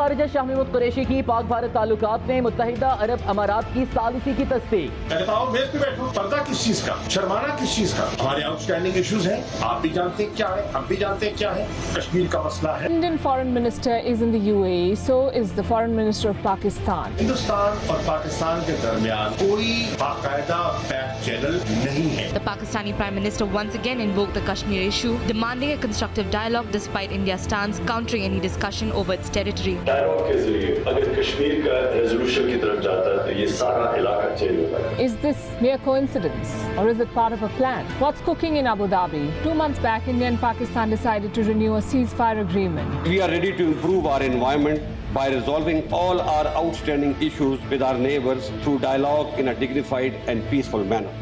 خارجہ شاہ محمود قریشی کی پاک بھارت تعلقات میں متحدہ عرب امارات کی ثالثی کی تصدیق۔ میز پہ بیٹھو، پردہ کس چیز کا، شرمانا کس چیز کا؟ ہمارے آؤٹ اسٹینڈنگ ایشوز ہیں، آپ بھی جانتے ہیں کیا ہے، ہم بھی جانتے ہیں کیا ہے، کشمیر کا مسئلہ ہے۔ Indian foreign minister is in the UAE, so is the foreign minister of Pakistan. Hindustan اور پاکستان کے درمیان کوئی باقاعدہ بیک چینل نہیں ہے۔ The Pakistani Prime Minister once again invoked the Kashmir issue, demanding a constructive dialogue despite India's stance countering any discussion over its territory. Dialogue کے ذریعے اگر کشمیر کا ریزولوشن کی طرف جاتا ہے تو یہ سارا علاقہ چینج ہوتا ہے۔ Is this mere coincidence or is it part of a plan? What's cooking in Abu Dhabi? 2 months back, India and Pakistan decided to renew a ceasefire agreement. We are ready to improve our environment by resolving all our outstanding issues with our neighbors through dialogue in a dignified and peaceful manner.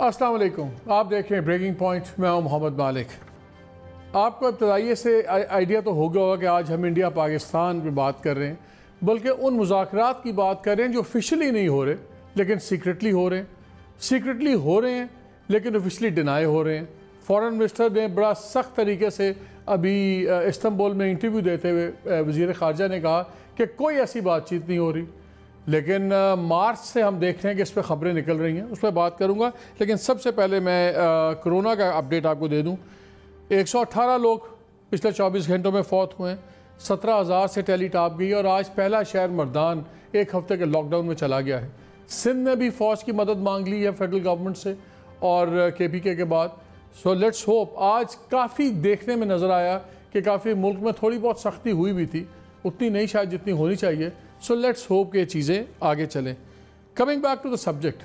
السلام علیکم، آپ دیکھیں breaking point, میں ہوں محمد مالک۔ آپ کو ابتدائیے سے idea تو ہو گیا ہوگا کہ آج ہم انڈیا پاکستان پہ بات کر رہے ہیں، بلکہ ان مذاکرات کی بات کر رہے ہیں جو آفیشلی نہیں ہو رہے لیکن سیکرٹلی ہو رہے ہیں لیکن آفیشلی ڈینائی ہو رہے ہیں۔ فارن منسٹر نے بڑا سخت طریقے سے ابھی استنبول میں انٹرویو دیتے ہوئے وزیر خارجہ نے کہا کہ کوئی ایسی بات چیت نہیں ہو رہی، لیکن مارچ سے ہم دیکھ رہے ہیں کہ اس پہ خبریں نکل رہی ہیں، اس پہ بات کروں گا۔ لیکن سب سے پہلے میں کرونا کا اپڈیٹ آپ کو دے دوں۔ 118 لوگ پچھلے 24 گھنٹوں میں فوت ہوئے ہیں، 17,000 سے ٹیلی ٹاپ گئی، اور آج پہلا شہر مردان 1 ہفتے کے لاک ڈاؤن میں چلا گیا ہے۔ سندھ نے بھی فوج کی مدد مانگ لی ہے فیڈرل گورنمنٹ سے اور KPK کے بعد۔ سو لیٹس ہوپ، آج کافی دیکھنے میں نظر آیا کہ کافی ملک میں تھوڑی بہت سختی ہوئی بھی تھی، اتنی نہیں شاید جتنی ہونی چاہیے۔ سو لیٹس ہوپ کہ یہ چیزیں آگے چلیں۔ Coming back to the subject,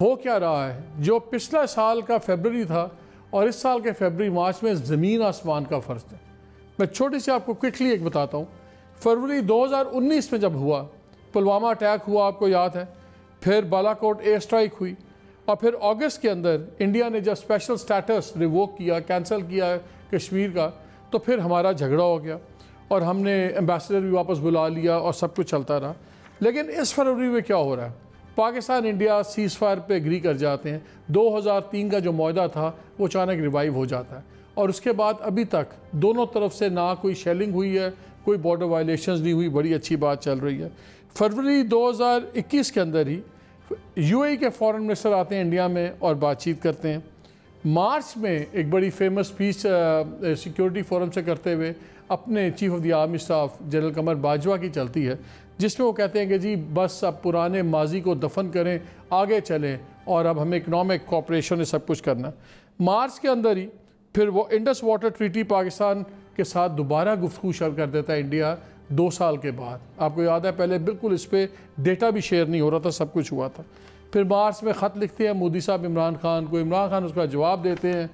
ہو کیا رہا ہے؟ جو پچھلا سال کا فیبرری تھا اور اس سال کے فیبرری مارچ میں زمین آسمان کا فرق ہے۔ میں چھوٹی سی آپ کو کوئکلی ایک بتاتا ہوں۔ فروری 2019 میں جب ہوا، پلوامہ اٹیک ہوا، آپ کو یاد ہے، پھر بالا کوٹ ایئر اسٹرائک ہوئی، اور پھر اگست کے اندر انڈیا نے جب اسپیشل سٹیٹس ریووک کیا، کینسل کیا کشمیر کا، تو پھر ہمارا جھگڑا ہو گیا اور ہم نے ایمبیسڈر بھی واپس بلا لیا اور سب کچھ چلتا رہا۔ لیکن اس فروری میں کیا ہو رہا ہے؟ پاکستان انڈیا سیز فائر پہ اگری کر جاتے ہیں۔ 2003 کا جو معاہدہ تھا وہ اچانک ریوائیو ہو جاتا ہے، اور اس کے بعد ابھی تک دونوں طرف سے نہ کوئی شیلنگ ہوئی ہے، کوئی بارڈر وائلیشنز نہیں ہوئی، بڑی اچھی بات چل رہی ہے۔ فروری 2021 کے اندر ہی UAE کے فارن منسٹر آتے ہیں انڈیا میں اور بات چیت کرتے ہیں۔ مارچ میں ایک بڑی فیمس اسپیچ سیکیورٹی فورم سے کرتے ہوئے اپنے chief of the army staff general Qamar Bajwa کی چلتی ہے، جس میں وہ کہتے ہیں کہ جی بس اب پرانے ماضی کو دفن کریں، آگے چلیں، اور اب ہمیں اکنامک کوآپریشن نے سب کچھ کرنا ہے۔ مارچ کے اندر ہی پھر وہ انڈس واٹر ٹریٹی پاکستان کے ساتھ دوبارہ گفتگو شروع کر دیتا ہے انڈیا 2 سال کے بعد۔ آپ کو یاد ہے پہلے بالکل اس پہ ڈیٹا بھی شیئر نہیں ہو رہا تھا، سب کچھ ہوا تھا۔ پھر مارچ میں خط لکھتے ہیں مودی صاحب عمران خان کو، عمران خان اس کا جواب دیتے ہیں،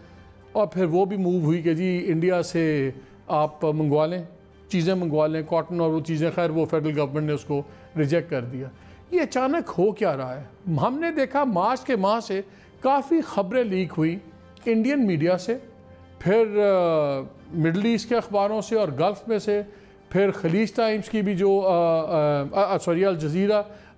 اور پھر وہ بھی موو ہوئی کہ جی انڈیا سے آپ منگوا لیں، چیزیں منگوا لیں، کاٹن اور وہ چیزیں، خیر وہ فیڈرل گورنمنٹ نے اس کو ریجیکٹ کر دیا۔ یہ اچانک ہو کیا رہا ہے؟ ہم نے دیکھا مارچ کے ماہ سے کافی خبریں لیک ہوئی انڈین میڈیا سے، پھر مڈل ایسٹ کے اخباروں سے اور گلف میں سے، پھر خلیج ٹائمز کی بھی جو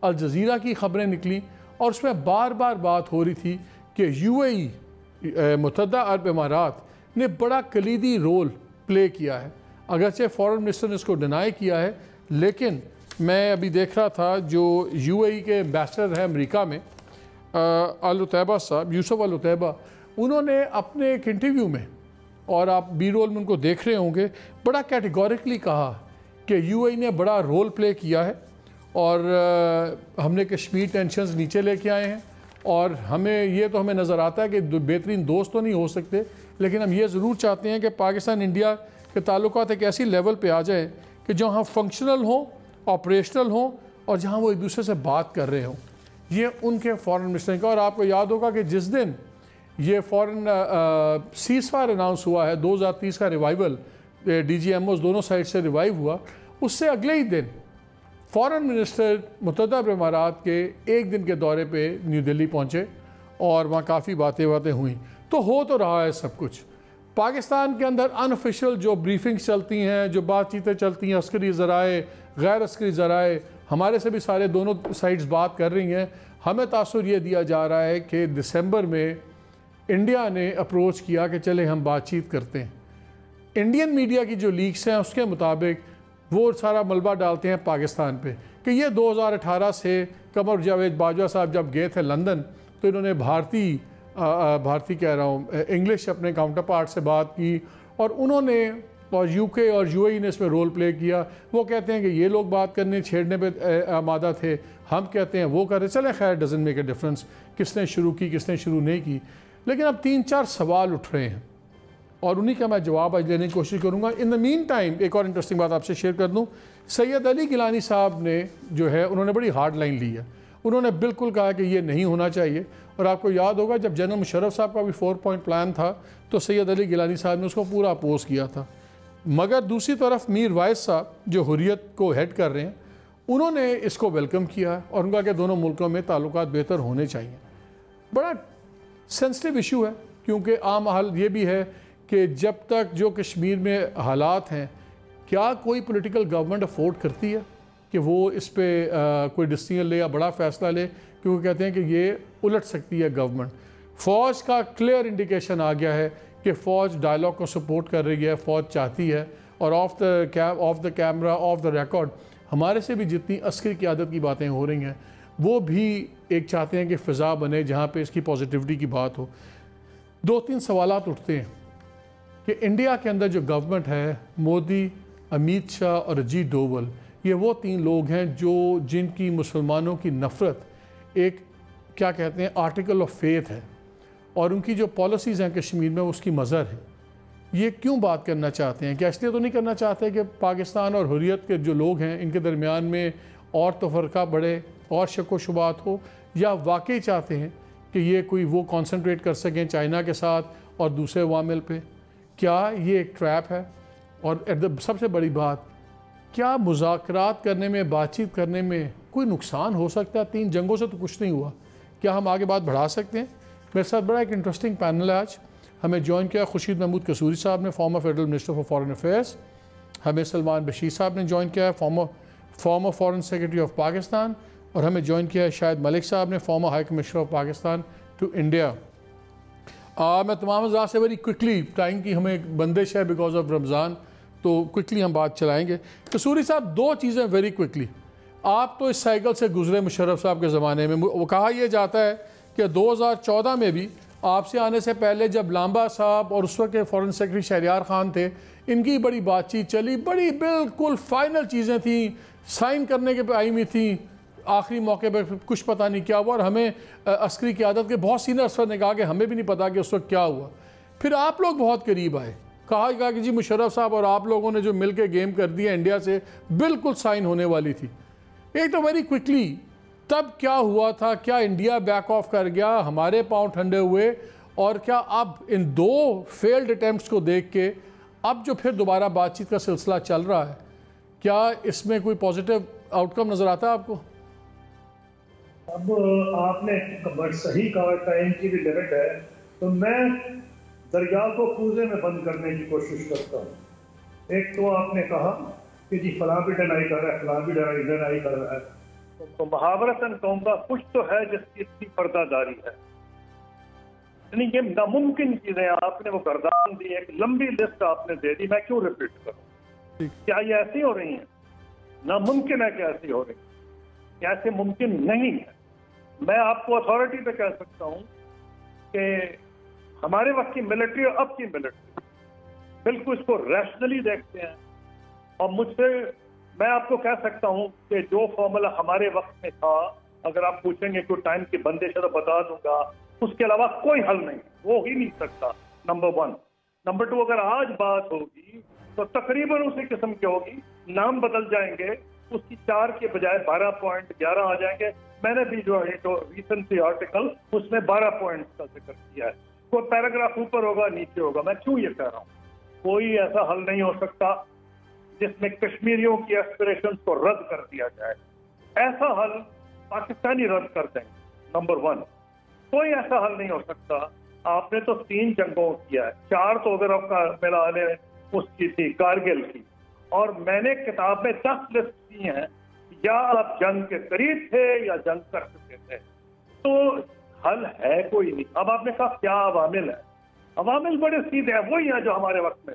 الجزیرہ کی خبریں نکلیں، اور اس میں بار بار بات ہو رہی تھی کہ UAE متحدہ عرب امارات نے بڑا کلیدی رول پلے کیا ہے۔ اگرچہ فارن منسٹر نے اس کو ڈینائی کیا ہے، لیکن میں ابھی دیکھ رہا تھا جو UAE کے ایمبیسڈر ہیں امریکہ میں العتیبہ صاحب، یوسف العتیبہ، انہوں نے اپنے ایک انٹرویو میں، اور آپ بی رول میں ان کو دیکھ رہے ہوں گے، بڑا کیٹیگوریکلی کہا کہ UAE نے بڑا رول پلے کیا ہے، اور ہم نے کشمیر ٹینشنز نیچے لے کے آئے ہیں، اور یہ تو ہمیں نظر آتا ہے کہ بہترین دوست تو نہیں ہو سکتے، لیکن ہم یہ ضرور چاہتے ہیں کہ پاکستان انڈیا کے تعلقات ایک ایسی لیول پہ آ جائے کہ جہاں فنکشنل ہوں، آپریشنل ہوں، اور جہاں وہ ایک دوسرے سے بات کر رہے ہوں۔ یہ ان کے فارن منسٹر کا، اور آپ کو یاد ہوگا کہ جس دن یہ فارن سیز فائر اناؤنس ہوا ہے، 2030 کا ریوائیول، DGMOs دونوں سائڈ سے ریوائیو ہوا، اس سے اگلے ہی دن فارن منسٹر متحدہ عرب امارات کے 1 دن کے دورے پہ نیو دلی پہنچے، اور وہاں کافی باتیں ہوئیں۔ تو رہا ہے سب کچھ۔ پاکستان کے اندر ان آفیشیل جو بریفنگز چلتی ہیں، جو بات چیتیں چلتی ہیں، عسکری ذرائع، غیر عسکری ذرائع، ہمارے سے بھی سارے دونوں سائڈز بات کر رہی ہیں۔ ہمیں تاثر یہ دیا جا رہا ہے کہ دسمبر میں انڈیا نے اپروچ کیا کہ چلے ہم بات چیت کرتے ہیں۔ انڈین میڈیا کی جو لیکس ہیں اس کے مطابق وہ سارا ملبہ ڈالتے ہیں پاکستان پہ کہ یہ 2018 سے قمر جاوید باجوہ صاحب جب گئے تھے لندن تو انہوں نے بھارتی کہہ رہا ہوں انگلش اپنے کاؤنٹر پارٹ سے بات کی اور انہوں نے اور یو کے اور یو اے ای نے اس میں رول پلے کیا. وہ کہتے ہیں کہ یہ لوگ بات کرنے چھیڑنے پہ آمادہ تھے, ہم کہتے ہیں وہ کر رہے. چلیں خیر ڈزنٹ میک اے ڈفرنس کس نے شروع کی کس نے شروع نہیں کی, لیکن اب 3-4 سوال اٹھ رہے ہیں اور انہی کا میں جواب آج لینے کی کوشش کروں گا. ان دا مین ٹائم ایک اور انٹرسٹنگ بات آپ سے شیئر کر دوں. سید علی گیلانی صاحب نے جو ہے انہوں نے بڑی ہارڈ لائن لی ہے. انہوں نے بالکل کہا کہ یہ نہیں ہونا چاہیے, اور آپ کو یاد ہوگا جب جنرل مشرف صاحب کا بھی 4 پوائنٹ پلان تھا تو سید علی گیلانی صاحب نے اس کو پورا اپوز کیا تھا. مگر دوسری طرف میر وائس صاحب جو حریت کو ہیڈ کر رہے ہیں انہوں نے اس کو ویلکم کیا اور ان کا کہ دونوں ملکوں میں تعلقات بہتر ہونے چاہیے. بڑا سینسٹیو ایشو ہے کیونکہ عام حال یہ بھی ہے کہ جب تک جو کشمیر میں حالات ہیں کیا کوئی پولیٹیکل گورنمنٹ افورڈ کرتی ہے کہ وہ اس پہ کوئی ڈیسیژن لے یا بڑا فیصلہ لے, کیونکہ کہتے ہیں کہ یہ الٹ سکتی ہے گورنمنٹ. فوج کا کلیئر انڈیکیشن آ گیا ہے کہ فوج ڈائلاگ کو سپورٹ کر رہی ہے, فوج چاہتی ہے, اور of the camera of the record ہمارے سے بھی جتنی عسکری قیادت کی باتیں ہو رہی ہیں وہ بھی ایک چاہتے ہیں کہ فضا بنے جہاں پہ اس کی پازیٹیوٹی کی بات ہو. 2-3 سوالات اٹھتے ہیں کہ انڈیا کے اندر جو گورنمنٹ ہے, مودی, امیت شاہ اور اجیت ڈوبل, یہ وہ 3 لوگ ہیں جن کی مسلمانوں کی نفرت ایک کیا کہتے ہیں آرٹیکل آف فیتھ ہے, اور ان کی جو پالیسیز ہیں کشمیر میں اس کی مظہر ہے. یہ کیوں بات کرنا چاہتے ہیں؟ کیا اس لیے تو نہیں کرنا چاہتے کہ پاکستان اور حریت کے جو لوگ ہیں ان کے درمیان میں اور تفرقہ بڑھے اور شک و شبہات ہو, یا واقعی چاہتے ہیں کہ یہ کوئی وہ کانسنٹریٹ کر سکیں چائنا کے ساتھ اور دوسرے عوامل پہ؟ کیا یہ ایک ٹریپ ہے؟ اور سب سے بڑی بات, کیا مذاکرات کرنے میں بات چیت کرنے میں کوئی نقصان ہو سکتا ہے؟ 3 جنگوں سے تو کچھ نہیں ہوا, کیا ہم آگے بات بڑھا سکتے ہیں؟ میرے ساتھ بڑا ایک انٹرسٹنگ پینل ہے آج. ہمیں جوائن کیا خورشید محمود قصوری صاحب نے, former federal minister for foreign affairs. ہمیں سلمان بشیر صاحب نے جوائن کیا ہے, former foreign secretary of Pakistan. اور ہمیں جوائن کیا ہے شاہد ملک صاحب نے, former high commissioner of Pakistan to India. میں تمام اعضاء سے بڑی کوئکلی, ٹائم کی ہمیں بندش ہے بیکاز آف رمضان, تو کوئکلی ہم بات چلائیں گے. قصوری صاحب 2 چیزیں ویری کوئکلی. آپ تو اس سائیکل سے گزرے مشرف صاحب کے زمانے میں. وہ کہا یہ جاتا ہے کہ 2014 میں بھی آپ سے آنے سے پہلے جب لامبا صاحب اور اس وقت کے فارن سیکرٹری شہریار خان تھے, ان کی بڑی بات چیت چلی, بڑی بالکل فائنل چیزیں تھیں, سائن کرنے کے پہ آئی ہوئی تھیں, آخری موقع پہ کچھ پتہ نہیں کیا ہوا, اور ہمیں عسکری قیادت کے بہت سینئر افسر نے کہا کہ ہمیں بھی نہیں پتا کہ اس وقت کیا ہوا. پھر آپ لوگ بہت قریب آئے, کہا کہ جی مشرف صاحب اور آپ لوگوں نے جو مل کے گیم کر دیا انڈیا سے بالکل سائن ہونے والی تھی. ایک تو ویری کوئکلی تب کیا ہوا تھا, کیا انڈیا بیک آف کر گیا, ہمارے پاؤں ٹھنڈے ہوئے, اور کیا اب ان 2 فیلڈ اٹیمپٹس کو دیکھ کے اب جو پھر دوبارہ بات چیت کا سلسلہ چل رہا ہے, کیا اس میں کوئی پازیٹیو آؤٹ کم نظر آتا ہے آپ کو؟ اب آپ نے صحیح کہا, ٹائم کی بھی لمٹ ہے, تو میں دریا کو کوزے میں بند کرنے کی کوشش کرتا ہوں. ایک تو آپ نے کہا کہ جی فلاں بھی ڈینائی کر رہا ہے, فلاں بھی ڈینائی کر رہا ہے, تو محاورتاً کہوں گا کچھ تو ہے جس کی اس کی پردہ داری ہے. یعنی یہ ناممکن چیزیں آپ نے وہ گردان دی, ایک لمبی لسٹ آپ نے دے دی, میں کیوں ریپیٹ کروں؟ کیا یہ ایسی ہو رہی ہیں؟ ناممکن ہے کہ ایسی ہو رہی ہیں, کیا ایسے ممکن نہیں ہے. میں آپ کو اتھارٹی پہ کہہ سکتا ہوں کہ ہمارے وقت کی ملٹری اور اب کی ملٹری بالکل اس کو ریشنلی دیکھتے ہیں, اور مجھ سے میں آپ کو کہہ سکتا ہوں کہ جو فارمولا ہمارے وقت میں تھا, اگر آپ پوچھیں گے کوئی ٹائم کی بندش ہے تو بتا دوں گا, اس کے علاوہ کوئی حل نہیں, وہ ہی نہیں سکتا. نمبر 1. نمبر 2, اگر آج بات ہوگی تو تقریباً اسی قسم کی ہوگی, نام بدل جائیں گے, اس کی 4 کے بجائے 12.11 آ جائیں گے. میں نے بھی جو ریسنٹلی آرٹیکل اس میں 12 پوائنٹس کا ذکر کیا ہے. کوئی پیراگراف اوپر ہوگا نیچے ہوگا. میں کیوں یہ کہہ رہا ہوں؟ کوئی ایسا حل نہیں ہو سکتا جس میں کشمیریوں کی ایسپریشنز کو رد کر دیا جائے. ایسا حل پاکستانی رد کر دیں گے. نمبر 1, کوئی ایسا حل نہیں ہو سکتا. آپ نے تو 3 جنگوں کیا ہے, 4 تو اگر آپ کا میرا نے اس کی تھی کارگل کی, اور میں نے کتاب میں 10 لسٹ کی ہیں, یا آپ جنگ کے قریب تھے یا جنگ کر چکے تھے. تو حل ہے کوئی نہیں. اب آپ نے کہا کیا عوامل ہے؟ عوامل بڑے سیدھے ہیں, وہی ہیں جو ہمارے وقت میں.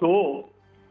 2,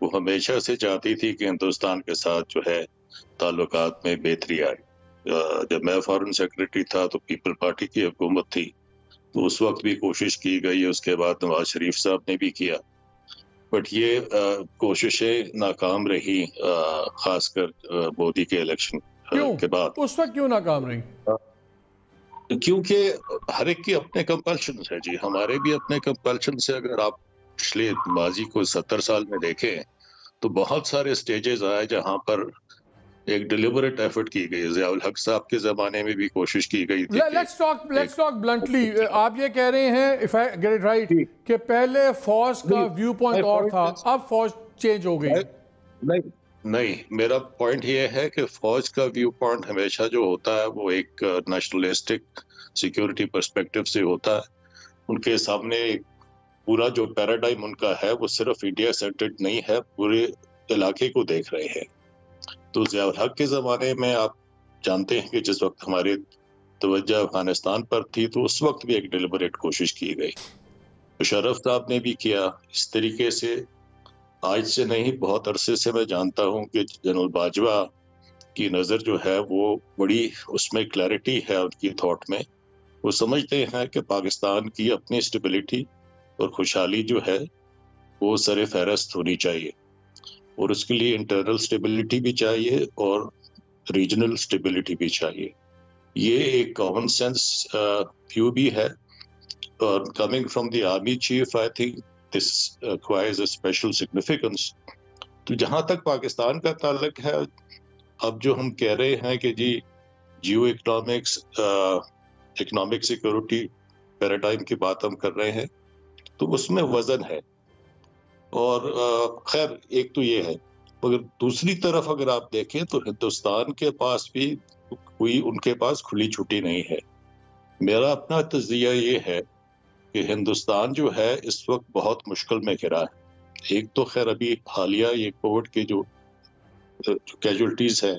وہ ہمیشہ سے چاہتی تھی کہ ہندوستان کے ساتھ جو ہے تعلقات میں بہتری آئے. جب میں فارن سیکرٹری تھا تو پیپل پارٹی کی حکومت تھی، تو اس وقت بھی کوشش کی گئی، اس کے بعد نواز شریف صاحب نے بھی کیا، بٹ یہ کوششیں ناکام رہی، خاص کر مودی کے الیکشن کے بعد. اس وقت کیوں ناکام رہی؟ کیونکہ ہر ایک کے اپنے کمپلشنز ہیں جی، ہمارے بھی اپنے کمپلشنز ہیں. اگر آپ پچھلے ماضی کو 70 سال میں دیکھیں تو بہت سارے سٹیجز آئے جہاں پر ایک ڈیلیبریٹ ایفرٹ کی گئی. ضیاء الحق صاحب کے زمانے میں بھی کوشش کی گئی تھی. Let's talk bluntly. آپ یہ کہہ رہے ہیں if I get it right کہ پہلے فوج کا ویو پوائنٹ اور تھا، اب فوج چینج ہو گئی. نہیں، میرا پوائنٹ یہ ہے کہ فوج کا ویو پوائنٹ ہمیشہ جو ہوتا ہے وہ ایک نیشنلسٹک سیکیورٹی پرسپیکٹو سے ہوتا ہے. ان کے سامنے پورا جو پیراڈائم ان کا ہے وہ صرف انڈیا سینٹرڈ نہیں ہے، پورے علاقے کو دیکھ رہے ہیں. تو ضیاء الحق کے زمانے میں آپ جانتے ہیں کہ جس وقت ہماری توجہ افغانستان پر تھی تو اس وقت بھی ایک ڈیلیبریٹ کوشش کی گئی. مشرف صاحب نے بھی کیا اس طریقے سے. آج سے نہیں، بہت عرصے سے میں جانتا ہوں کہ جنرل باجوہ کی نظر جو ہے وہ بڑی، اس میں کلیئرٹی ہے ان کی تھاٹ میں. وہ سمجھتے ہیں کہ پاکستان کی اپنی اسٹیبلٹی اور خوشحالی جو ہے وہ سر فہرست ہونی چاہیے، اور اس کے لیے انٹرنل اسٹیبلٹی بھی چاہیے اور ریجنل اسٹیبلٹی بھی چاہیے. یہ ایک کامن سینس ویو بھی ہے، اور coming from the army chief I think this acquires a special significance. تو جہاں تک پاکستان کا تعلق ہے، اب جو ہم کہہ رہے ہیں کہ جی geoeconomics, economic security paradigm کی بات ہم کر رہے ہیں، تو اس میں وزن ہے. اور خیر ایک تو یہ ہے، مگر دوسری طرف اگر آپ دیکھیں تو ہندوستان کے پاس بھی کوئی ان کے پاس کھلی چھٹی نہیں ہے. میرا اپنا تجزیہ یہ ہے کہ ہندوستان جو ہے اس وقت بہت مشکل میں گھرا ہے. ایک تو خیر ابھی حالیہ یہ کووڈ کے جو کیجولٹیز ہیں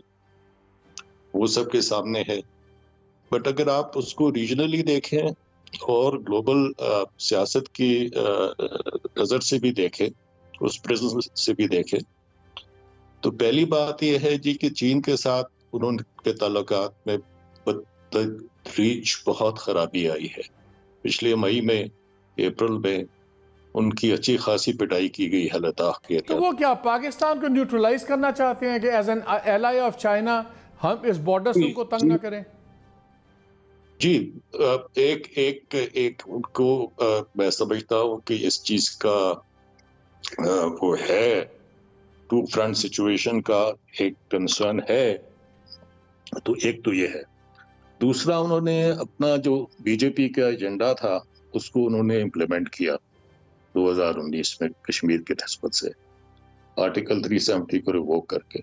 وہ سب کے سامنے ہے، بٹ اگر آپ اس کو ریجنلی دیکھیں اور گلوبل سیاست کی نظر سے بھی دیکھیں، اس پرزم سے بھی دیکھیں، تو پہلی بات یہ ہے جی کہ چین کے ساتھ انہوں کے تعلقات میں تدریج بہت خرابی آئی ہے. پچھلے مئی میں، اپریل میں ان کی اچھی خاصی پٹائی کی گئی ہے لداخ کے. تو وہ کیا پاکستان کو نیوٹرلائز کرنا چاہتے ہیں کہ ایز این ایلائی آف چائنا ہم اس بارڈر سے ان کو تنگ نہ کریں؟ جی ایک ان کو میں سمجھتا ہوں کہ اس چیز کا وہ ہے، ٹو فرنٹ سچویشن کا ایک کنسرن ہے. تو ایک تو یہ ہے. دوسرا انہوں نے اپنا جو بی جے پی کا ایجنڈا تھا اس کو انہوں نے امپلیمنٹ کیا 2019 میں کشمیر کے نسبت سے، آرٹیکل 370 کو ریووک کر کے.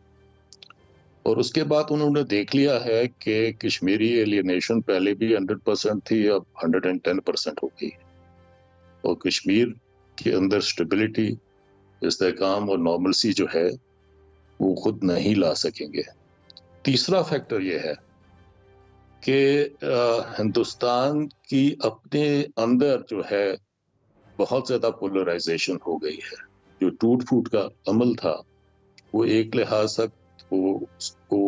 اور اس کے بعد انہوں نے دیکھ لیا ہے کہ کشمیری ایلینیشن پہلے بھی 100% تھی، اب 110% ہو گئی، اور کشمیر کے اندر سٹیبلٹی، استحکام اور نارملسی جو ہے وہ خود نہیں لا سکیں گے. تیسرا فیکٹر یہ ہے کہ ہندوستان کی اپنے اندر جو ہے بہت زیادہ پولرائزیشن ہو گئی ہے. جو ٹوٹ پھوٹ کا عمل تھا وہ ایک لحاظ تک وہ اس کو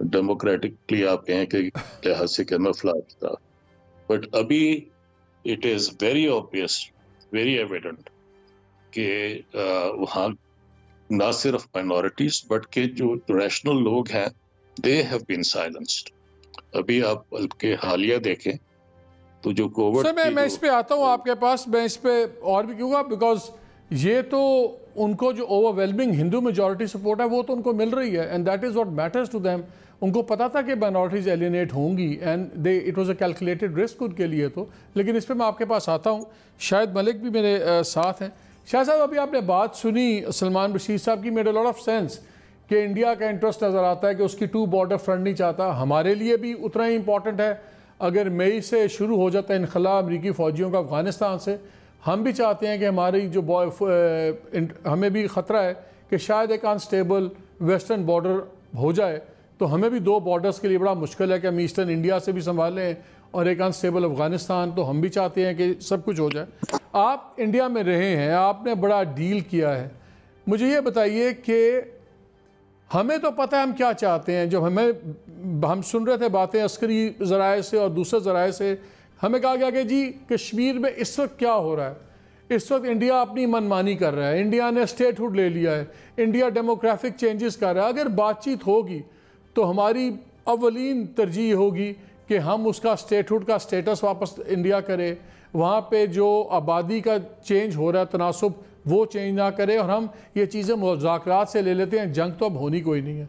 ڈیموکریٹکلی آپ کہیں کہ لحاظ سے کیموفلیج تھا، بٹ ابھی it is very obvious, very evident کہ وہاں نہ صرف مائنورٹیز بٹ کہ جو ریشنل لوگ ہیں دے ہیو بین سائلنسڈ. ابھی آپ کے حالیہ دیکھیں تو جو کووڈ، میں اس پہ آتا ہوں آپ کے پاس، میں اس پہ اور بھی کیوں گا، بیکاز یہ تو ان کو جو overwhelming Hindu majority support ہے وہ تو ان کو مل رہی ہے، and that is what matters to them. ان کو پتا تھا کہ مائنورٹیز ایلینیٹ ہوں گی، and it was a calculated risk ان کے لیے. تو لیکن اس پہ میں آپ کے پاس آتا ہوں. شاہد ملک بھی میرے ساتھ ہیں. شاہد صاحب ابھی آپ نے بات سنی سلمان بشیر صاحب کی، made a lot of sense کہ انڈیا کا انٹرسٹ نظر آتا ہے کہ اس کی 2 بارڈر فرنٹ نہیں چاہتا. ہمارے لیے بھی اتنا ہی امپورٹنٹ ہے. اگر مئی سے شروع ہو جاتا ہے انخلا امریکی فوجیوں کا افغانستان سے، ہم بھی چاہتے ہیں کہ ہماری جو ہمیں بھی خطرہ ہے کہ شاید ایک انسٹیبل ویسٹرن بارڈر ہو جائے، تو ہمیں بھی 2 بارڈرز کے لیے بڑا مشکل ہے کہ ہم ایسٹرن انڈیا سے بھی سنبھالیں اور ایک انسٹیبل افغانستان. تو ہم بھی چاہتے ہیں کہ سب کچھ ہو جائے. آپ انڈیا میں رہے ہیں، آپ نے بڑا ڈیل کیا ہے. مجھے یہ بتائیے کہ ہمیں تو پتہ ہے ہم کیا چاہتے ہیں. جب ہم سن رہے تھے باتیں عسکری ذرائع سے اور دوسرے ذرائع سے, ہمیں کہا گیا کہ جی کشمیر میں اس وقت کیا ہو رہا ہے. اس وقت انڈیا اپنی منمانی کر رہا ہے, انڈیا نے اسٹیٹ ہوڈ لے لیا ہے, انڈیا ڈیموگرافک چینجز کر رہا ہے. اگر بات چیت ہوگی تو ہماری اولین ترجیح ہوگی کہ ہم اس کا اسٹیٹ ہوڈ کا سٹیٹس واپس انڈیا کرے, وہاں پہ جو آبادی کا چینج ہو رہا ہے تناسب وہ چینج نہ کرے, اور ہم یہ چیزیں مذاکرات سے لے لیتے ہیں. جنگ تو اب ہونی کوئی نہیں ہے.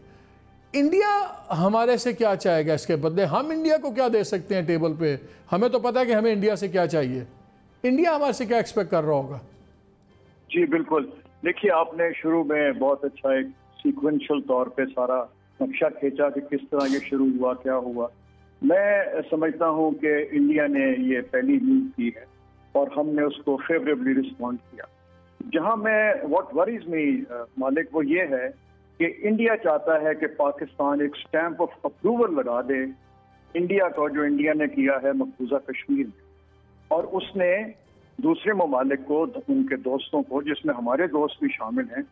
انڈیا ہمارے سے کیا چاہے گا اس کے بدلے؟ ہم انڈیا کو کیا دے سکتے ہیں ٹیبل پہ؟ ہمیں تو پتہ ہے کہ ہمیں انڈیا سے کیا چاہیے, انڈیا ہمارے سے کیا ایکسپیکٹ کر رہا ہوگا؟ جی بالکل. دیکھیے آپ نے شروع میں بہت اچھا ایک سیکوینشل طور پہ سارا نقشہ کھینچا کہ کس طرح یہ شروع ہوا, کیا ہوا. میں سمجھتا ہوں کہ انڈیا نے یہ پہلی موو کی ہے اور ہم نے اس کو فیوریبلی رسپونڈ کیا. جہاں میں واٹ وریز می مالک وہ یہ ہے کہ انڈیا چاہتا ہے کہ پاکستان ایک سٹیمپ آف اپروول لگا دے انڈیا کو, جو انڈیا نے کیا ہے مقبوضہ کشمیر میں, اور اس نے دوسرے ممالک کو, ان کے دوستوں کو جس میں ہمارے دوست بھی شامل ہیں,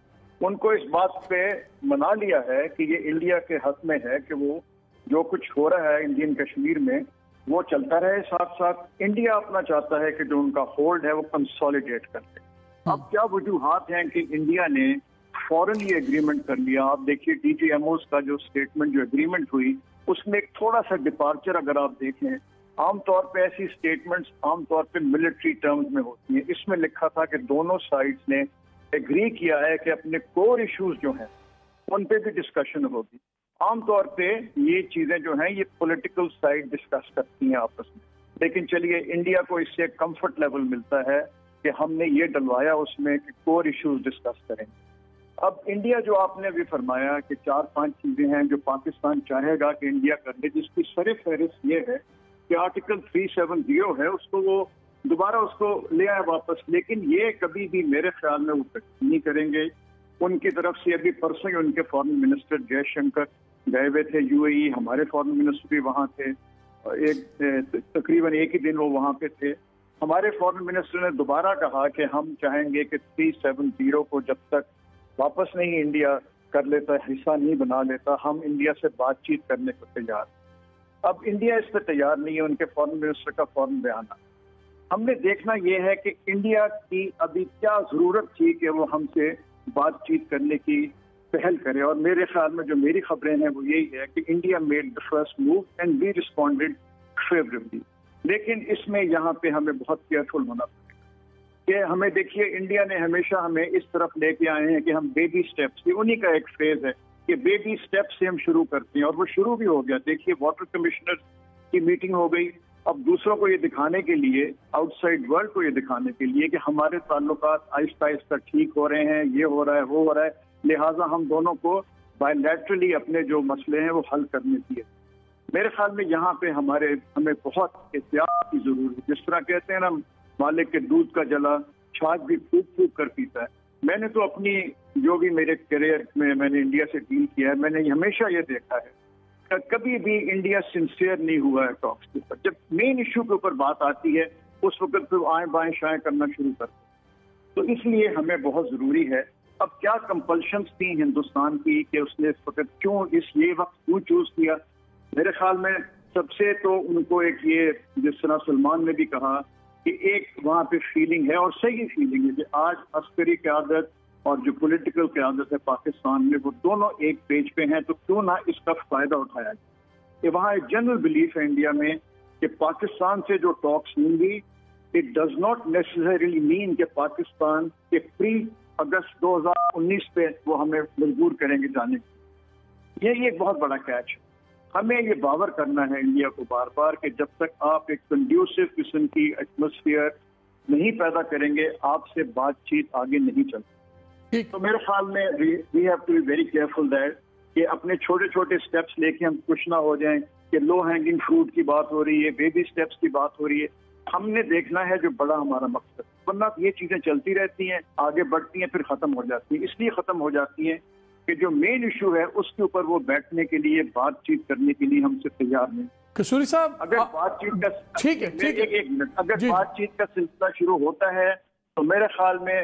ان کو اس بات پہ منا لیا ہے کہ یہ انڈیا کے حق میں ہے کہ وہ جو کچھ ہو رہا ہے انڈین کشمیر میں وہ چلتا رہے. ساتھ ساتھ انڈیا اپنا چاہتا ہے کہ جو ان کا ہولڈ ہے وہ کنسولیڈیٹ کر دے. اب کیا وجوہات ہیں کہ انڈیا نے فوراً یہ اگریمنٹ کر لیا؟ آپ دیکھیے ڈی جی ایم اوز کا جو اسٹیٹمنٹ جو اگریمنٹ ہوئی اس میں ایک تھوڑا سا ڈپارچر اگر آپ دیکھیں, عام طور پہ ایسی اسٹیٹمنٹس عام طور پہ ملٹری ٹرمز میں ہوتی ہیں. اس میں لکھا تھا کہ دونوں سائڈز نے ایگری کیا ہے کہ اپنے کور ایشوز جو ہیں ان پہ بھی ڈسکشن ہوگی. عام طور پہ یہ چیزیں جو ہیں یہ پولیٹیکل سائڈ ڈسکس کرتی ہیں آپس میں, لیکن چلیے انڈیا کو اس سے کمفرٹ لیول ملتا ہے کہ ہم نے یہ ڈلوایا اس میں کہ کور ایشوز ڈسکس کریں. اب انڈیا جو آپ نے بھی فرمایا کہ 4-5 چیزیں ہیں جو پاکستان چاہے گا کہ انڈیا کر لے, جس کی سر فہرست یہ ہے کہ آرٹیکل 370 ہے اس کو وہ دوبارہ اس کو لے آئے واپس. لیکن یہ کبھی بھی میرے خیال میں وہ نہیں کریں گے. ان کی طرف سے ابھی پرسوں ہی ان کے فارن منسٹر جے شنکر گئے ہوئے تھے UAE, ہمارے فارن منسٹر بھی وہاں تھے, تقریباً ایک ہی دن وہ وہاں پہ تھے. ہمارے فارن منسٹر نے دوبارہ کہا کہ ہم چاہیں گے کہ 370 کو جب تک واپس نہیں انڈیا کر لیتا, حصہ نہیں بنا لیتا, ہم انڈیا سے بات چیت کرنے کو تیار. اب انڈیا اس پہ تیار نہیں ہے. ان کے فارن منسٹر کا فورن بیان آیا. ہم نے دیکھنا یہ ہے کہ انڈیا کی ابھی کیا ضرورت تھی کہ وہ ہم سے بات چیت کرنے کی پہل کرے, اور میرے خیال میں جو میری خبریں ہیں وہ یہی ہے کہ India made the first move and we responded favourably. لیکن اس میں یہاں پہ ہمیں بہت کیئرفل ہونا پڑے گا کہ ہمیں دیکھیے انڈیا نے ہمیشہ ہمیں اس طرف لے کے آئے ہیں کہ ہم بیبی سٹیپس, انہی کا ایک فیز ہے کہ بیبی سٹیپ سے ہم شروع کرتے ہیں, اور وہ شروع بھی ہو گیا. دیکھیے واٹر کمشنر کی میٹنگ ہو گئی. اب دوسروں کو یہ دکھانے کے لیے, آؤٹ سائڈ ورلڈ کو یہ دکھانے کے لیے کہ ہمارے تعلقات آہستہ آہستہ ٹھیک ہو رہے ہیں, یہ ہو رہا ہے, وہ ہو رہا ہے, لہٰذا ہم دونوں کو بائی لیٹرلی اپنے جو مسئلے ہیں وہ حل کرنے چاہیے. میرے خیال میں یہاں پہ ہمیں بہت احتیاط کی ضرورت ہے. جس طرح کہتے ہیں نا مالک کے دودھ کا جلا چھاچ بھی پھوک پھوک کر پیتا ہے. میں نے تو اپنی جو بھی میرے کیریئر میں نے انڈیا سے ڈیل کیا ہے, میں نے ہمیشہ یہ دیکھا ہے کہ کبھی بھی انڈیا سنسیئر نہیں ہوا ہے ٹاکس کے اوپر. جب مین ایشو کے اوپر بات آتی ہے اس وقت پھر آئیں بائیں شائیں کرنا شروع کرتے. تو اس لیے ہمیں بہت ضروری ہے. اب کیا کمپلشنز تھیں ہندوستان کی کہ اس نے اس وقت کیوں یہ وقت کیوں چوز کیا؟ میرے خیال میں سب سے تو ان کو ایک یہ, جس طرح سلمان نے بھی کہا کہ ایک وہاں پہ فیلنگ ہے, اور صحیح فیلنگ ہے, کہ آج عسکری قیادت اور جو پولیٹیکل قیادت ہے پاکستان میں وہ دونوں ایک پیج پہ ہیں, تو کیوں نہ اس کا فائدہ اٹھایا جائے. کہ وہاں ایک جنرل بلیف ہے انڈیا میں کہ پاکستان سے جو ٹاکس ہوں گی it does not necessarily mean کہ پاکستان کے پری اگست 2019 پہ وہ ہمیں مجبور کریں گے جانے کی. یہ ایک بہت بڑا کیچ ہے. ہمیں یہ باور کرنا ہے انڈیا کو بار بار کہ جب تک آپ ایک کنڈیوسو قسم کی ایٹماسفیئر نہیں پیدا کریں گے آپ سے بات چیت آگے نہیں چلتی. تو میرے خیال میں we have to be very careful that کہ اپنے چھوٹے چھوٹے اسٹیپس لے کے ہم خوش نہ ہو جائیں کہ لو ہینگنگ فروٹ کی بات ہو رہی ہے, بیبی اسٹیپس کی بات ہو رہی ہے. ہم نے دیکھنا ہے جو بڑا ہمارا مقصد, ورنہ یہ چیزیں چلتی رہتی ہیں, آگے بڑھتی ہیں, پھر ختم ہو جاتی ہیں. اس لیے ختم ہو جاتی ہیں کہ جو مین ایشو ہے اس کے اوپر وہ بیٹھنے کے لیے, بات چیت کرنے کے لیے ہم سے تیار نہیں. قصوری صاحب اگر بات چیت کا ٹھیک ہے ایک منٹ, اگر بات چیت کا سلسلہ شروع ہوتا ہے تو میرے خیال میں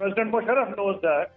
President Musharraf knows that,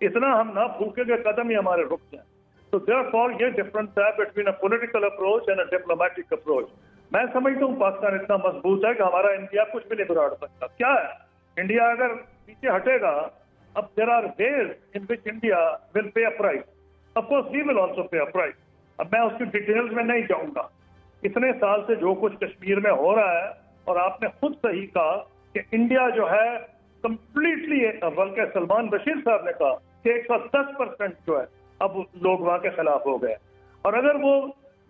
اتنا ہم نہ بھوکے کہ قدم ہی ہمارے رک جائیں. تو therefore یہ ڈفرنس ہے between a political approach and a diplomatic approach. میں سمجھتا ہوں پاکستان اتنا مضبوط ہے کہ ہمارا انڈیا کچھ بھی نہیں بگاڑ سکتا. کیا ہے انڈیا اگر پیچھے ہٹے گا, اب there are ways in which India will pay a price. Of course we will also pay a price. اب میں اس کی ڈیٹیلز میں نہیں جاؤں گا. اتنے سال سے جو کچھ کشمیر میں ہو رہا ہے, اور آپ نے خود صحیح کہا کہ انڈیا جو ہے کمپلیٹلی, بلکہ سلمان بشیر صاحب نے کہا کہ 110% جو ہے اب لوگ وہاں کے خلاف ہو گئے. اور اگر وہ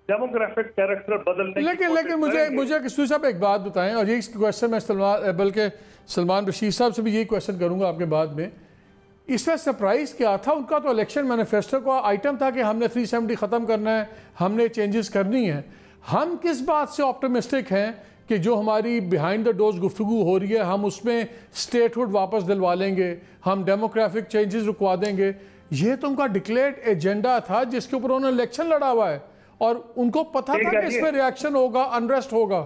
ڈیموگرافک کیریکٹر بدلنے لیکن مجھے کشمیری صاحب ایک بات بتائیں, اور یہ کویشچن میں بلکہ سلمان بشیر صاحب سے بھی یہی کویشچن کروں گا آپ کے بعد میں. اس میں سرپرائز کیا تھا؟ ان کا تو الیکشن مینیفیسٹو کا آئٹم تھا کہ ہم نے 370 ختم کرنا ہے, ہم نے چینجز کرنی ہیں. ہم کس بات سے آپٹمسٹک ہیں کہ جو ہماری بیہائنڈ دا ڈورز گفتگو ہو رہی ہے ہم اس میں اسٹیٹ ہوڈ واپس دلوا لیں گے, ہم ڈیموگرافک چینجز رکوا دیں گے؟ یہ تو ان کا ڈکلیئرڈ ایجنڈا تھا جس کے اوپر انہوں نے الیکشن لڑا ہوا ہے, اور ان کو پتہ تھا کہ اس میں ریاکشن ہوگا, انریسٹ ہوگا.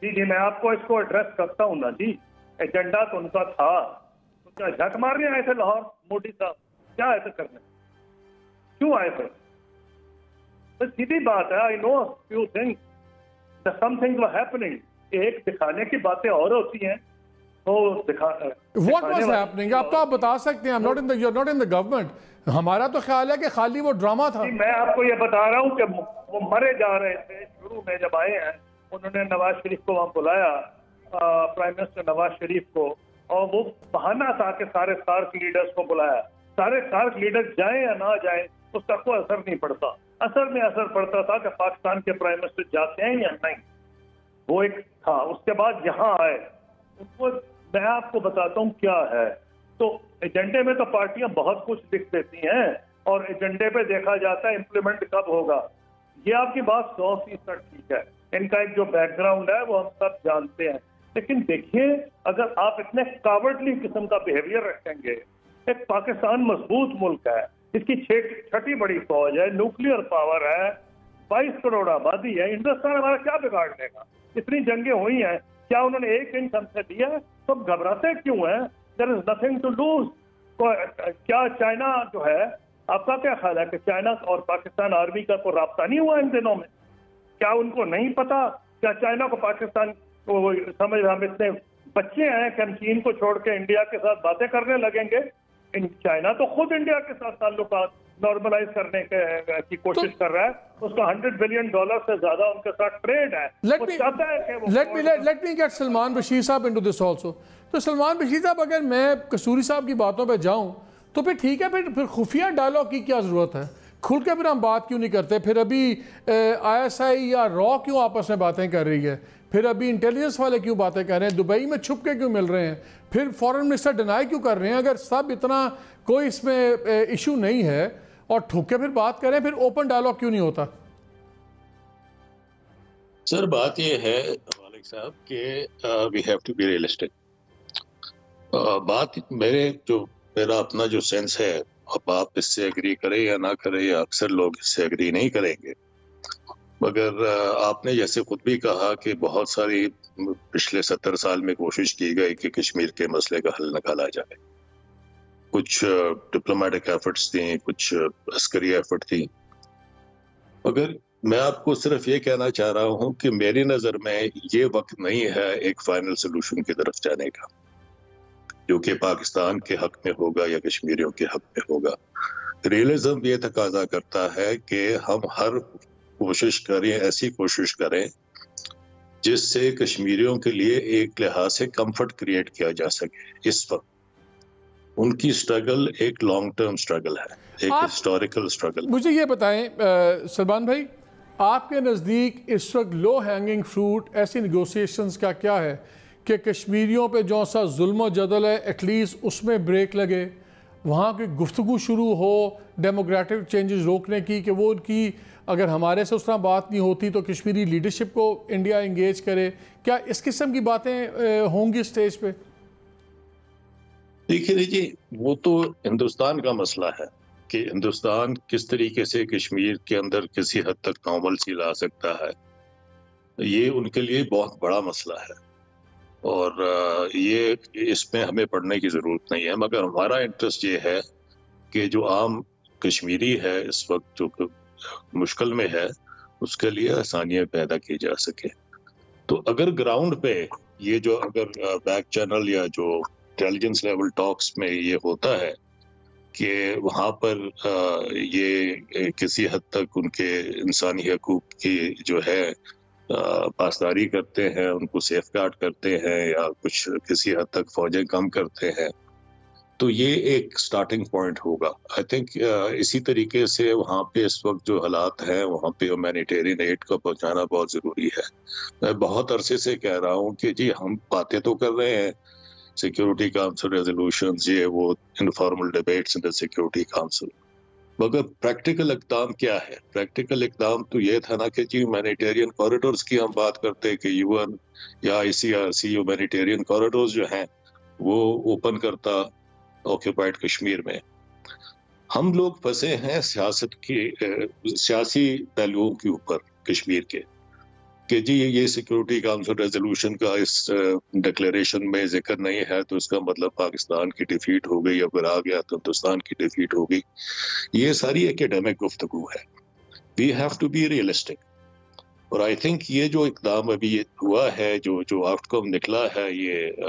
جی میں آپ کو اس کو ایڈریس کرتا ہوں نا جی. ایجنڈا تو ان کا تھا. کیا جھک مارنے آئے تھے لاہور مودی صاحب؟ کیا ایسے کرنے, کیوں آئے تھے؟ سیدھی بات ہے. I know few things, some things were happening. ایک دکھانے کی باتیں اور ہوتی ہیں. What was happening? آپ تو آپ بتا سکتے ہیں. You're not in the government. ہمارا تو خیال ہے کہ خالی وہ ڈرامہ تھا. میں آپ کو یہ بتا رہا ہوں کہ وہ مرے جا رہے تھے شروع میں. جب آئے ہیں انہوں نے نواز شریف کو وہاں بلایا, پرائم منسٹر نواز شریف کو, اور وہ بہانہ تھا کہ سارے سارک لیڈرز کو بلایا. سارے سارک لیڈرز جائیں یا نہ جائیں اس کا کوئی اثر نہیں پڑتا. اثر میں اثر پڑتا تھا کہ پاکستان کے پرائم منسٹر جاتے ہیں یا نہیں. وہ ایک تھا. اس کے بعد یہاں آئے. میں آپ کو بتاتا ہوں کیا ہے. تو ایجنڈے میں تو پارٹیاں بہت کچھ لکھ دیتی ہیں, اور ایجنڈے پہ دیکھا جاتا ہے امپلیمنٹ کب ہوگا. یہ آپ کی بات 100% ٹھیک ہے. ان کا ایک جو بیک گراؤنڈ ہے وہ ہم سب جانتے ہیں. لیکن دیکھیے, اگر آپ اتنے کاورڈلی قسم کا بیہیویئر رکھیں گے, ایک پاکستان مضبوط ملک ہے, اس کی 6 بڑی فوج ہے, نیوکلیئر پاور ہے, 22 کروڑ آبادی ہے. ہندوستان ہمارا کیا بگاڑ لے گا؟ اتنی جنگیں ہوئی ہیں, کیا انہوں نے ایک انچ ہم سے دیا ہے؟ تو گھبراتے کیوں ہیں؟ there is nothing to lose. کیا چائنا جو ہے, آپ کا کیا خیال ہے کہ چائنا اور پاکستان آرمی کا کوئی رابطہ نہیں ہوا ان دنوں میں؟ کیا ان کو نہیں پتا؟ کیا چائنا کو پاکستان کو سمجھ ہم اتنے بچے ہیں کہ ہم چین کو چھوڑ کے انڈیا کے ساتھ باتیں کرنے لگیں گے؟ چائنا تو خود انڈیا کے ساتھ تعلقات نارملائز کرنے کی کوشش کر رہا ہے. اس کا $100 بلین سے زیادہ ان کے ساتھ ٹریڈ ہے. Let me get Salman Bashir صاحب into this also. تو سلمان بشیر صاحب, اگر میں کسوری صاحب کی باتوں پہ جاؤں تو پھر ٹھیک ہے, پھر خفیہ ڈائلاگ کی کیا ضرورت ہے؟ کھل کے پھر ہم بات کیوں نہیں کرتے؟ پھر ابھی ISI یا را کیوں آپس میں باتیں کر رہی ہے؟ پھر ابھی انٹیلیجنس والے کیوں باتیں کر رہے ہیں؟ دبئی میں چھپ کے کیوں مل رہے ہیں؟ پھر فورن منسٹر ڈینائی کیوں کر رہے ہیں؟ اگر سب اتنا کوئی اس میں ایشو نہیں ہے اور ٹھوک کے پھر بات کریں, پھر اوپن ڈائلاگ کیوں نہیں ہوتا؟ سر بات یہ ہے مالک صاحب کہ we have to be realistic. بات میرا اپنا جو سینس ہے, اب آپ اس سے اگری کریں یا نہ کریں, یا اکثر لوگ اس سے اگری نہیں کریں گے, مگر آپ نے جیسے خود بھی کہا کہ بہت ساری پچھلے 70 سال میں کوشش کی گئی کہ کشمیر کے مسئلے کا حل نکالا جائے. کچھ ڈپلومیٹک ایفرٹس تھیں, کچھ عسکری ایفرٹ تھی, مگر میں آپ کو صرف یہ کہنا چاہ رہا ہوں کہ میری نظر میں یہ وقت نہیں ہے ایک فائنل سلوشن کی طرف جانے کا جو کہ پاکستان کے حق میں ہوگا یا کشمیریوں کے حق میں ہوگا. ریئلزم یہ تقاضا کرتا ہے کہ ہم ہر کوشش کریں, ایسی کوشش کریں جس سے کشمیریوں کے لیے ایک لحاظ سے کمفرٹ کریٹ کیا جا سکے. اس وقت ان کی سٹرگل ایک لانگ ٹرم سٹرگل ہے, ایک ہسٹوریکل سٹرگل. مجھے یہ بتائیں سلمان بھائی, آپ کے نزدیک اس وقت لو ہینگنگ فروٹ ایسی نیگوسیشنز کا کیا ہے کہ کشمیریوں پہ جو سا ظلم و جدل ہے ایٹ لیسٹ اس میں بریک لگے, وہاں کی گفتگو شروع ہو ڈیموکریٹک چینجز روکنے کی, کہ وہ ان کی اگر ہمارے سے اس طرح بات نہیں ہوتی تو کشمیری لیڈرشپ کو انڈیا انگیج کرے؟ کیا اس قسم کی باتیں ہوں گی اسٹیج پہ؟ دیکھیے وہ تو ہندوستان کا مسئلہ ہے کہ ہندوستان کس طریقے سے کشمیر کے اندر کسی حد تک نارمل سی لا سکتا ہے. یہ ان کے لیے بہت بڑا مسئلہ ہے. اور یہ اس میں ہمیں پڑھنے کی ضرورت نہیں ہے، مگر ہمارا انٹرسٹ یہ ہے کہ جو عام کشمیری ہے اس وقت جو مشکل میں ہے اس کے لیے آسانیاں پیدا کی جا سکے. تو اگر گراؤنڈ پہ یہ جو اگر بیک چینل یا جو انٹیلیجنس لیول ٹاکس میں یہ ہوتا ہے کہ وہاں پر یہ کسی حد تک ان کے انسانی حقوق کی جو ہے پاسداری کرتے ہیں، ان کو سیف گارڈ کرتے ہیں یا کچھ کسی حد تک فوجیں کم کرتے ہیں، تو یہ ایک سٹارٹنگ پوائنٹ ہوگا. آئی تھنک اسی طریقے سے وہاں پہ اس وقت جو حالات ہیں وہاں پہ ہیومینیٹیرین ایڈ کا پہنچانا بہت ضروری ہے. میں بہت عرصے سے کہہ رہا ہوں کہ جی ہم باتیں تو کر رہے ہیں سیکیورٹی کاؤنسل ریزولوشنز، یہ وہ انفارمل ڈیبیٹس ان دا سیکیورٹی کاؤنسل، مگر پریکٹیکل اقدام کیا ہے؟ پریکٹیکل اقدام تو یہ تھا نا کہ جی ہیومینیٹیرین کوریڈورز کی ہم بات کرتے کہ یو این یا ICRC ہیومینیٹیرین کوریڈورز جو ہیں وہ اوپن کرتا آکوپائڈ کشمیر میں. ہم لوگ پھنسے ہیں سیاست کی سیاسی پہلوؤں کے اوپر کشمیر کے کہ جی یہ سیکیورٹی کاؤنسل ریزولوشن کا اس ڈکلیریشن میں ذکر نہیں ہے تو اس کا مطلب پاکستان کی ڈیفیٹ ہو گئی، اگر آ گیا تو ہندوستان کی ڈیفیٹ ہو گئی. یہ ساری ایکیڈیمک گفتگو ہے. We have to be realistic. اور آئی تھنک یہ جو اقدام ابھی ہوا ہے، جو آؤٹ کم نکلا ہے یہ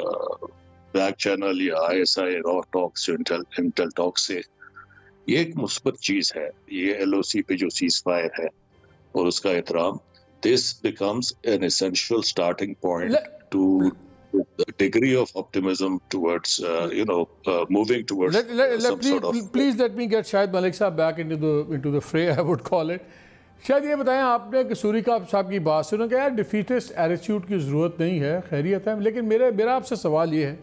بیک چینل یا ISI را ٹاکس انٹل ٹاکس سے، یہ ایک مثبت چیز ہے. یہ LOC پہ جو سیز فائر ہے اور اس کا احترام، this becomes an essential starting point to a degree of optimism towards moving towards some sort of. Please let me get Shahid Malik Sahab back into the fray, I would call it. شاید یہ بتائیں، آپ نے قصوری صاحب کی بات سنو کہ یار ڈیفیٹسٹ ایٹیٹیوڈ کی ضرورت نہیں ہے، خیریت ہے، لیکن میرا آپ سے سوال یہ ہے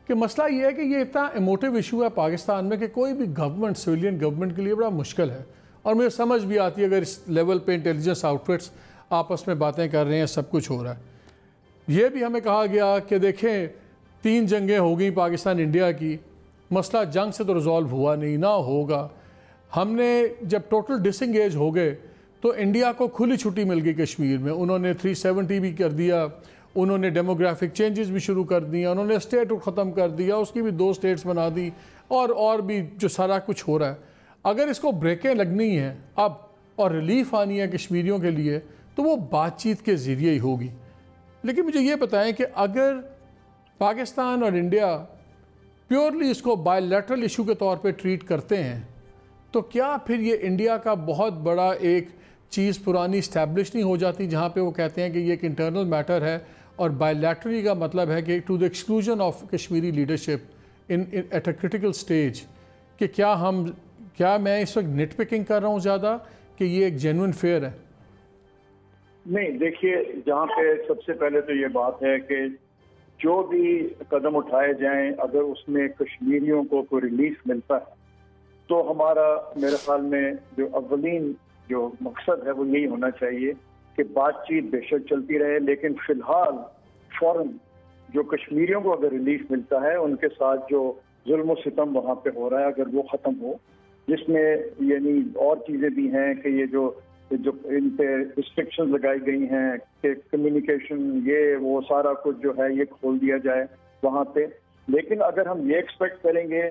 کہ مسئلہ یہ ہے کہ یہ اتنا ایموٹیو ایشو ہے پاکستان میں کہ کوئی بھی گورنمنٹ سویلین گورنمنٹ کے لیے بڑا مشکل ہے. اور مجھے سمجھ بھی آتی ہے اگر اس لیول پہ انٹیلیجنس آؤٹ فٹس آپس میں باتیں کر رہے ہیں، سب کچھ ہو رہا ہے. یہ بھی ہمیں کہا گیا کہ دیکھیں 3 جنگیں ہو گئیں پاکستان انڈیا کی، مسئلہ جنگ سے تو ریزالو ہوا نہیں، نہ ہوگا. ہم نے جب ٹوٹل ڈس انگیج ہو گئے تو انڈیا کو کھلی چھٹی مل گئی کشمیر میں. انہوں نے 370 بھی کر دیا، انہوں نے ڈیموگرافک چینجز بھی شروع کر دیا، انہوں نے اسٹیٹ ختم کر دیا، اس کی بھی 2 اسٹیٹس بنا دی، اور بھی جو سارا کچھ ہو رہا ہے. اگر اس کو بریکیں لگنی ہیں اب اور ریلیف آنی ہے کشمیریوں کے لیے تو وہ بات چیت کے ذریعے ہی ہوگی. لیکن مجھے یہ بتائیں کہ اگر پاکستان اور انڈیا پیورلی اس کو بائی لیٹرل ایشو کے طور پہ ٹریٹ کرتے ہیں تو کیا پھر یہ انڈیا کا بہت بڑا ایک چیز پرانی اسٹیبلش نہیں ہو جاتی جہاں پہ وہ کہتے ہیں کہ یہ ایک انٹرنل میٹر ہے اور بائی لیٹرلی کا مطلب ہے کہ to the exclusion of Kashmiri leadership at a critical stage, کہ کیا میں اس وقت نیٹ پکنگ کر رہا ہوں زیادہ کہ یہ ایک جینوئن فیئر ہے؟ نہیں، دیکھیے جہاں پہ سب سے پہلے تو یہ بات ہے کہ جو بھی قدم اٹھائے جائیں اگر اس میں کشمیریوں کو کوئی ریلیف ملتا ہے تو ہمارا میرے خیال میں جو اولین جو مقصد ہے وہ یہی ہونا چاہیے کہ بات چیت بے شک چلتی رہے، لیکن فی الحال فوراً جو کشمیریوں کو اگر ریلیف ملتا ہے ان کے ساتھ جو ظلم و ستم وہاں پہ ہو رہا ہے اگر وہ ختم ہو، جس میں یعنی اور چیزیں بھی ہیں کہ یہ جو ان پہ ریسٹرکشن لگائی گئی ہیں کہ کمیونیکیشن یہ وہ سارا کچھ جو ہے یہ کھول دیا جائے وہاں پہ. لیکن اگر ہم یہ ایکسپیکٹ کریں گے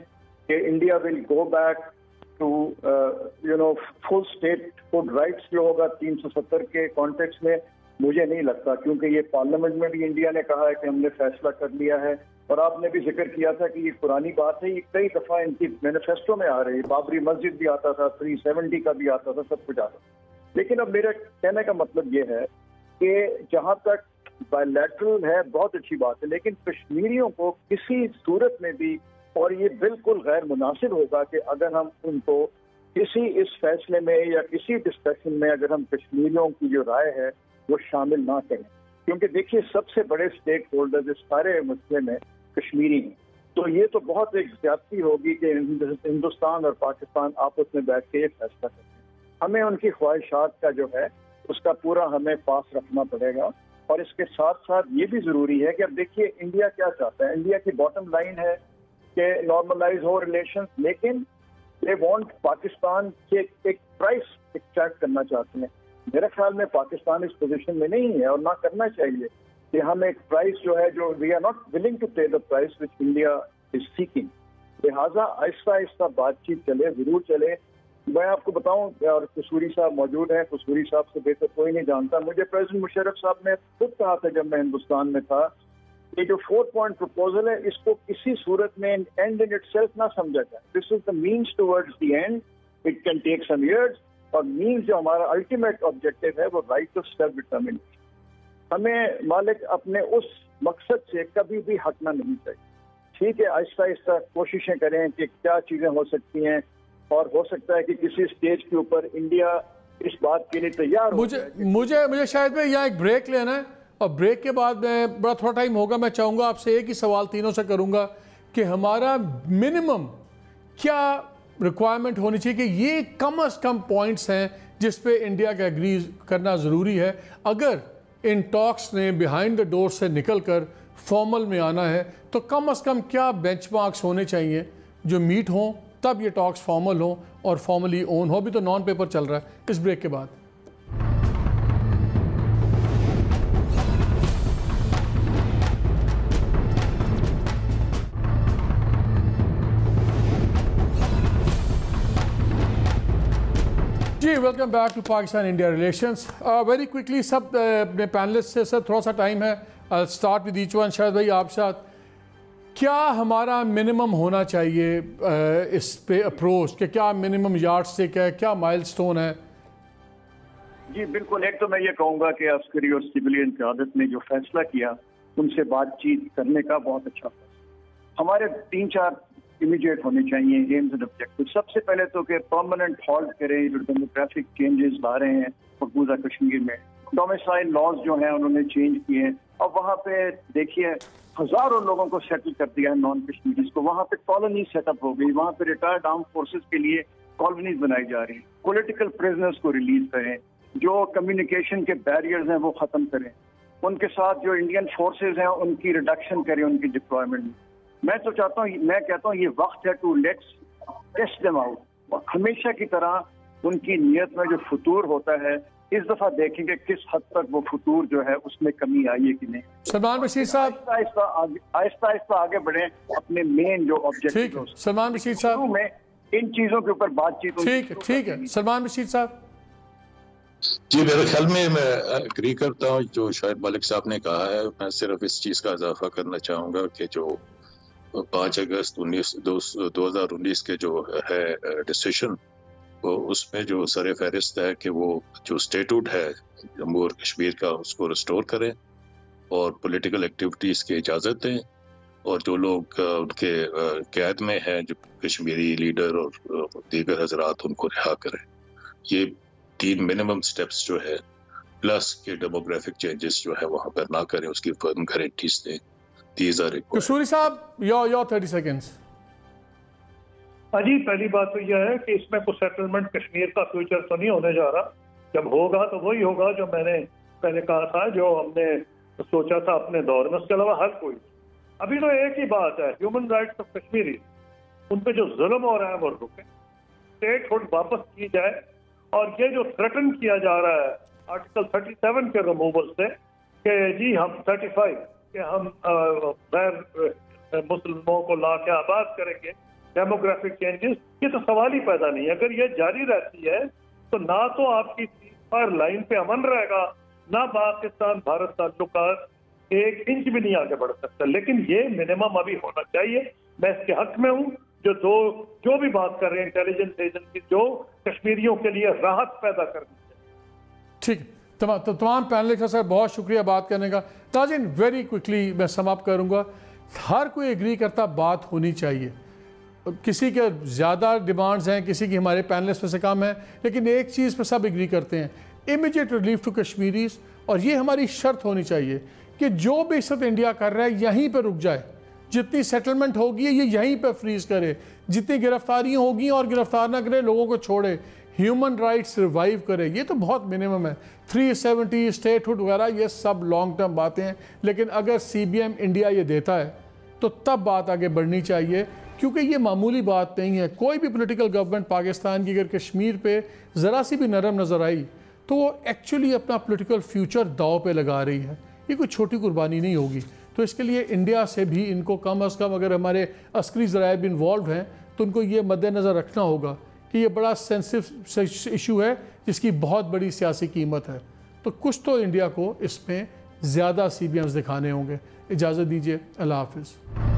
کہ India will go back to full statehood rights جو ہوگا 370 کے کانٹیکس میں، مجھے نہیں لگتا، کیونکہ یہ پارلیمنٹ میں بھی انڈیا نے کہا ہے کہ ہم نے فیصلہ کر لیا ہے. اور آپ نے بھی ذکر کیا تھا کہ یہ پرانی بات ہے، یہ کئی دفعہ ان کی مینیفیسٹو میں آ رہی ہے. بابری مسجد بھی آتا تھا، 370 کا بھی آتا تھا، سب کچھ آتا تھا. لیکن اب میرا کہنے کا مطلب یہ ہے کہ جہاں تک بائی لیٹرل ہے بہت اچھی بات ہے، لیکن کشمیریوں کو کسی صورت میں بھی، اور یہ بالکل غیر مناسب ہوگا کہ اگر ہم ان کو کسی اس فیصلے میں یا کسی ڈسکشن میں اگر ہم کشمیریوں کی جو رائے ہے وہ شامل نہ کریں، کیونکہ دیکھیے سب سے بڑے اسٹیک ہولڈر اس سارے مسئلے میں کشمیری ہیں. تو یہ تو بہت ایک زیادتی ہوگی کہ ہندوستان اور پاکستان آپس میں بیٹھ کے یہ فیصلہ کریں. ہمیں ان کی خواہشات کا جو ہے اس کا پورا ہمیں پاس رکھنا پڑے گا. اور اس کے ساتھ ساتھ یہ بھی ضروری ہے کہ اب دیکھیے انڈیا کیا چاہتا ہے. انڈیا کی باٹم لائن ہے کہ نارملائز ہو ریلیشنز، لیکن دے وانٹ پاکستان کے ایک پرائس ایکسٹریکٹ کرنا چاہتے ہیں. میرے خیال میں پاکستان اس پوزیشن میں نہیں ہے اور نہ کرنا چاہیے. کہ ہم ایک پرائز جو ہے جو we are not willing to pay the price which India is seeking. لہٰذا آہستہ آہستہ بات چیت چلے، ضرور چلے. میں آپ کو بتاؤں، اور قصوری صاحب موجود ہیں، قصوری صاحب سے بہتر کوئی نہیں جانتا. مجھے پریزیڈنٹ مشرف صاحب نے خود کہا تھا جب میں ہندوستان میں تھا، یہ جو 4 پوائنٹ پروپوزل ہے اس کو کسی صورت میں اینڈ ان اٹ سیلف نہ سمجھا جائے. This is the means towards the end. It can take some years, اور مینس جو ہمارا الٹیمیٹ آبجیکٹو ہے وہ رائٹ آف سیلف ڈٹرمنیشن. ہمیں مالک اپنے اس مقصد سے کبھی بھی ہٹنا نہیں چاہیے. ٹھیک ہے، آہستہ آہستہ کوششیں کریں کہ کیا چیزیں ہو سکتی ہیں، اور ہو سکتا ہے کہ کسی سٹیج کے اوپر انڈیا اس بات کے لیے تیار ہو جائے. مجھے شاید میں یہاں ایک بریک لینا ہے، اور بریک کے بعد میں بڑا تھوڑا ٹائم ہوگا، میں چاہوں گا آپ سے ایک ہی سوال تینوں سے کروں گا کہ ہمارا منیمم کیا ریکوائرمنٹ ہونی چاہیے، کہ یہ کم از کم پوائنٹس ہیں جس پہ انڈیا کا ایگری کرنا ضروری ہے اگر ان ٹاکس نے بیہائنڈ دا ڈور سے نکل کر فارمل میں آنا ہے. تو کم از کم کیا بینچ مارکس ہونے چاہیے جو میٹ ہوں تب یہ ٹاکس فارمل ہوں اور فارملی اون ہو. بھی تو نان پیپر چل رہا ہے. اس بریک کے بعد جی welcome back to Pakistan India relations. Very quickly سب اپنے پینلسٹ سے سر تھوڑا سا ٹائم ہے. Start with H one. شاید بھائی آپ ساتھ، کیا ہمارا منیمم ہونا چاہیے اس پہ اپروچ، کہ کیا منیمم یارڈ اسٹک ہے، کیا مائل سٹون ہے؟ جی بالکل. ایک تو میں یہ کہوں گا کہ عسکری اور سویلین قیادت نے جو فیصلہ کیا ان سے بات چیت کرنے کا بہت اچھا فیصلہ. ہمارے 3-4 امیڈیٹ ہونے چاہیے ایمز اینڈ آبجیکٹو. سب سے پہلے تو کہ پرماننٹ ہالٹ کریں جو ڈیموگرافک چینجز لا رہے ہیں مقبوضہ کشمیر میں. ڈومیسائل لاز جو ہیں انہوں نے چینج کیے ہیں، اور وہاں پہ دیکھیے ہزاروں لوگوں کو سیٹل کر دیا ہے نان کشمیریز کو. وہاں پہ کالونی سیٹ اپ ہو گئی، وہاں پہ ریٹائرڈ آرم فورسز کے لیے کالونیز بنائی جا رہی ہیں. پولیٹیکل پریزنرز کو ریلیز کریں، جو کمیونیکیشن کے بیریئرز ہیں وہ ختم کریں. ان کے ساتھ جو انڈین فورسز ہیں ان کی ریڈکشن کریں ان کی ڈپلائمنٹ میں. میں تو چاہتا ہوں، میں کہتا ہوں یہ وقت ہے to let's test them out. ہمیشہ کی طرح ان کی نیت میں جو فتور ہوتا ہے اس دفعہ دیکھیں گے کس حد تک وہ فتور جو ہے اس میں کمی آئی ہے کہ نہیں. سلمان بشیر صاحب آہستہ آہستہ آگے بڑھیں اپنے مین جو آبجیکٹو. سلمان بشیر صاحب میں ان چیزوں کے اوپر بات چیت. ٹھیک ہے سلمان بشیر صاحب. جی میرے خیال میں اگری کرتا ہوں جو شاہد ملک صاحب نے کہا ہے. میں صرف اس چیز کا اضافہ کرنا چاہوں گا کہ جو 5 اگست 2019 کے جو ہے ڈیسیشن، اس میں جو سر فہرست ہے کہ وہ جو اسٹیٹوٹ ہے جموں اور کشمیر کا اس کو ریسٹور کریں اور پولیٹیکل ایکٹیویٹیز کی اجازت دیں، اور جو لوگ ان کے قید میں ہیں جو کشمیری لیڈر اور دیگر حضرات ان کو رہا کریں. یہ 3 منیمم سٹیپس جو ہے، پلس کے ڈیموگرافک چینجز جو ہے وہاں پر نہ کریں، اس کی فرم گارنٹیز دیں. قصوری صاحب your 30 seconds. جی پہلی بات تو یہ ہے کہ اس میں کوئی سیٹلمنٹ کشمیر کا فیوچر تو نہیں ہونے جا رہا. جب ہوگا تو وہی ہوگا جو میں نے پہلے کہا تھا، جو ہم نے سوچا تھا اپنے دور میں. اس کے علاوہ ہر کوئی ابھی تو ایک ہی بات ہے، ہیومن رائٹس آف کشمیری، ان پہ جو ظلم ہو رہا ہے وہ رکے، اسٹیٹ ہوڈ واپس کی جائے. اور یہ جو تھریٹن کیا جا رہا ہے آرٹیکل 37 کے ریموول سے کہ جی ہم 35 کہ ہم غیر مسلموں کو لا کے آباد کریں گے، ڈیموگرافک چینجز، یہ تو سوال ہی پیدا نہیں ہے. اگر یہ جاری رہتی ہے تو نہ تو آپ کی پر لائن پہ امن رہے گا، نہ پاکستان بھارت تعلقات 1 انچ بھی نہیں آگے بڑھ سکتا. لیکن یہ منیمم ابھی ہونا چاہیے. میں اس کے حق میں ہوں جو بھی بات کر رہے ہیں انٹیلیجنس ایجنسی، جو کشمیریوں کے لیے راحت پیدا کرنی چاہیے. ٹھیک، تمام پینلسٹ کا بہت شکریہ بات کرنے کا. ناظرین ویری کوئکلی میں سم اپ کروں گا. ہر کوئی ایگری کرتا بات ہونی چاہیے. کسی کے زیادہ ڈیمانڈز ہیں، کسی کی ہمارے پینلسٹ میں سے کم ہیں، لیکن ایک چیز پہ سب ایگری کرتے ہیں، امیڈیٹ ریلیف ٹو کشمیریز. اور یہ ہماری شرط ہونی چاہیے کہ جو بھی اس وقت انڈیا کر رہا ہے یہیں پہ رک جائے. جتنی سیٹلمنٹ ہوگی یہ یہیں پہ فریز کرے. جتنی گرفتاریاں ہوگی اور گرفتار نہ کرے، لوگوں کو چھوڑے، ہیومن رائٹس ریوائیو کرے. یہ تو بہت منیمم ہے. 370 اسٹیٹ ہوڈ وغیرہ یہ سب لانگ ٹرم باتیں ہیں. لیکن اگر سی بی ایم انڈیا یہ دیتا ہے تو تب بات آگے بڑھنی چاہیے، کیونکہ یہ معمولی بات نہیں ہے. کوئی بھی پولیٹیکل گورنمنٹ پاکستان کی اگر کشمیر پہ ذرا سی بھی نرم نظر آئی تو وہ ایکچولی اپنا پولیٹیکل فیوچر داؤ پہ لگا رہی ہے. یہ کوئی چھوٹی قربانی نہیں ہوگی. تو اس کے لیے انڈیا سے بھی ان کو کم از کم اگر ہمارے عسکری ذرائع بھی انوالوڈ ہیں تو ان کو یہ مد نظر رکھنا ہوگا کہ یہ بڑا سینسٹیو ایشو ہے جس کی بہت بڑی سیاسی قیمت ہے. تو کچھ تو انڈیا کو اس میں زیادہ CBMs دکھانے ہوں گے. اجازت دیجیے, اللہ حافظ.